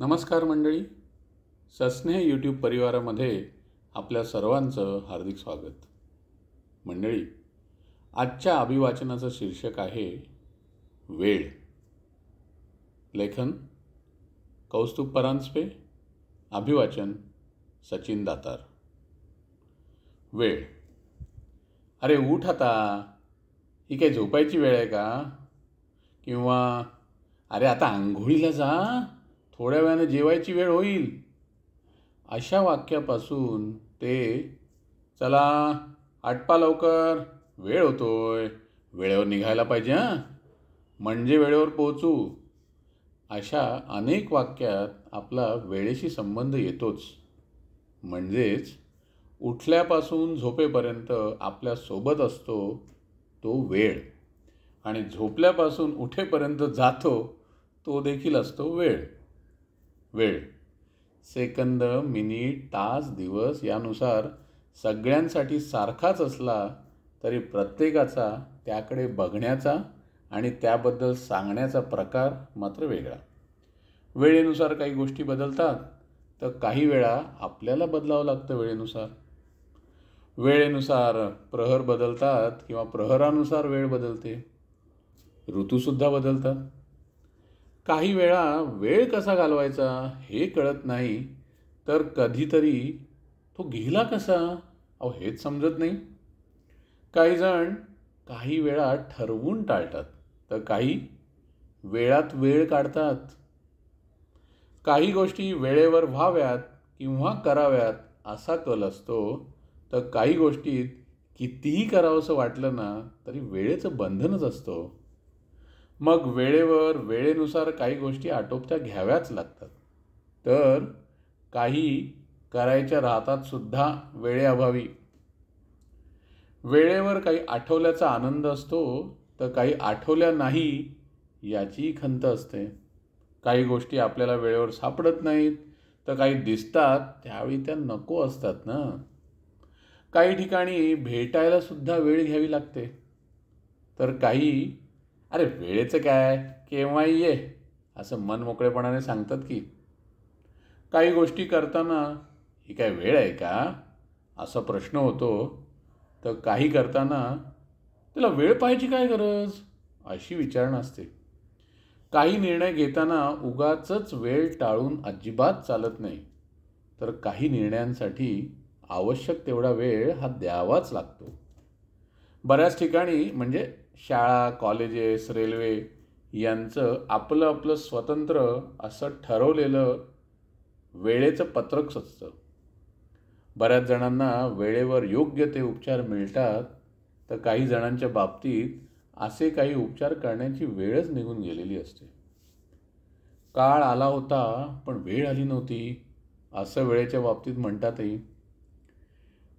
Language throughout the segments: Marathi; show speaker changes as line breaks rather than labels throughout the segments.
नमस्कार मंडळी. सस्नेह यूट्यूब परिवारामध्ये आपल्या सर्वांचं हार्दिक स्वागत. मंडळी, आजच्या अभिवाचनाचं शीर्षक आहे वेळ. लेखन कौस्तुभ परांजपे, अभिवाचन सचिन दातार. वेळ. अरे उठ आता, ही काही झोपायची वेळ आहे का? किंवा अरे आता आंघोळीला जा, थोड्या वेळाने जेवायची वेळ होईल. अशा वाक्यापासून ते चला आटपा लवकर, वेळ होतोय, वेळेवर निघायला पाहिजे हां, म्हणजे वेळेवर पोहोचू, अशा अनेक वाक्यात आपला वेळेशी संबंध येतोच. म्हणजेच उठल्यापासून झोपेपर्यंत आपल्यासोबत असतो तो वेळ, आणि झोपल्यापासून उठेपर्यंत जातो तो देखील असतो वेळ. वेळ सेकंद, मिनिट, तास, दिवस यानुसार सगळ्यांसाठी सारखाच असला तरी प्रत्येकाचा त्याकडे बघण्याचा आणि त्याबद्दल सांगण्याचा प्रकार मात्र वेगळा. वेळेनुसार काही गोष्टी बदलतात, तर काही वेळा आपल्याला बदलावं लागतं वेळेनुसार. वेळेनुसार प्रहर बदलतात किंवा प्रहरानुसार वेळ बदलते. ऋतूसुद्धा बदलतात. काही वेळा वेळ कसा घालवायचा हे कळत नाही, तर कधीतरी तो गेला कसा हेच समजत नाही. काही जण काही वेळा ठरवून टाळतात, तर काही वेळात वेळ काढतात. काही गोष्टी वेळेवर व्हाव्यात किंवा कराव्यात असा कल असतो, तर काही गोष्टीत कितीही करावंसं वाटलं ना तरी वेळेचं बंधनच असतो. मग वेळेवर वेळेनुसार काही गोष्टी आटोपत्या घ्याव्याच लागतात, तर काही करायच्या राहतात सुद्धा वेळेअभावी. वेळेवर काही आठवल्याचा आनंद असतो, तर काही आठवल्या नाही याचीही खंत असते. काही गोष्टी आपल्याला वेळेवर सापडत नाहीत, तर काही दिसतात त्यावेळी त्या नको असतात ना. काही ठिकाणी भेटायला सुद्धा वेळ घ्यावी लागते, तर काही अरे वेळेचं काय, केव्हाही ये असं मन मोकळेपणाने सांगतात की. काही गोष्टी करताना ही काय वेळ आहे का असा प्रश्न होतो, तर काही करताना त्याला वेळ पाहायची काय गरज अशी विचारणा असते. काही निर्णय घेताना उगाचच वेळ टाळून अजिबात चालत नाही, तर काही निर्णयांसाठी आवश्यक तेवढा वेळ हा द्यावाच लागतो. बऱ्याच ठिकाणी म्हणजे शाळा, कॉलेजेस, रेल्वे यांचं आपलं आपलं स्वतंत्र असं ठरवलेलं वेळेचं पत्रक असतं. बऱ्याच जणांना वेळेवर योग्य ते उपचार मिळतात, तर काही जणांच्या बाबतीत असे काही उपचार करण्याची वेळच निघून गेलेली असते. काळ आला होता पण वेळ आली नव्हती असं वेळेच्या बाबतीत म्हणतातही.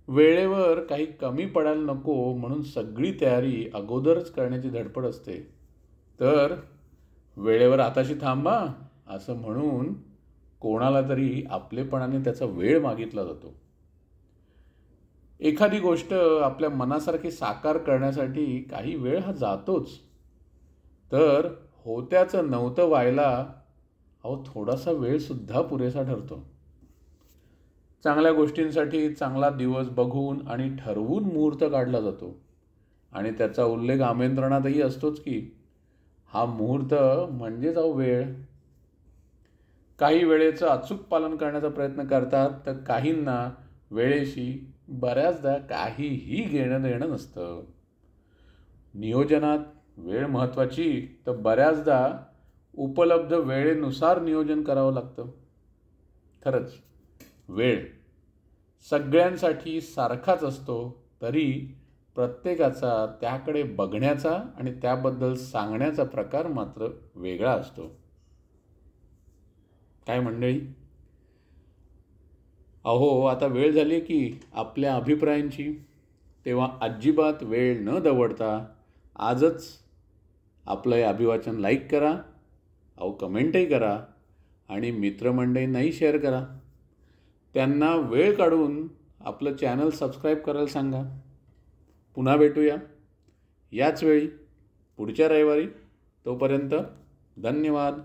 वेळेवर काही कमी पडायला नको म्हणून सगळी तयारी अगोदरच करण्याची धडपड असते, तर वेळेवर आताशी थांबा असं म्हणून कोणाला तरी आपलेपणाने त्याचा वेळ मागितला जातो. एखादी गोष्ट आपल्या मनासारखी साकार करण्यासाठी काही वेळ हा जातोच, तर होत्याचं नव्हतं व्हायला थोडासा वेळसुद्धा पुरेसा ठरतो. चांगल्या गोष्टींसाठी चांगला दिवस बघून आणि ठरवून मुहूर्त काढला जातो, आणि त्याचा उल्लेख आमंत्रणातही असतोच की हा मुहूर्त म्हणजेच वेळ. काही वेळेचं अचूक पालन करण्याचा प्रयत्न करतात, तर काहींना वेळेशी बऱ्याचदा काहीही घेणं देणं नसतं. नियोजनात वेळ महत्त्वाची, तर बऱ्याचदा उपलब्ध वेळेनुसार नियोजन करावं लागतं. खरंच वेळ सगळ्यांसाठी सारखाच असतो, तरी प्रत्येकाचा त्याकडे बघण्याचा आणि त्याबद्दल सांगण्याचा प्रकार मात्र वेगळा असतो. काय मंडळी, आता वेळ झाली की आपल्या अभिप्रायांची. तेव्हा अजिबात वेळ न दवडता आजच आपलं हे अभिवाचन लाईक करा, कमेंटही करा, आणि मित्रमंडळींनाही शेअर करा. त्यांना वेळ काढून आपलं चॅनल सबस्क्राईब करायला सांगा. पुन्हा भेटूया याच वेळी पुढच्या रविवारी. तोपर्यंत धन्यवाद.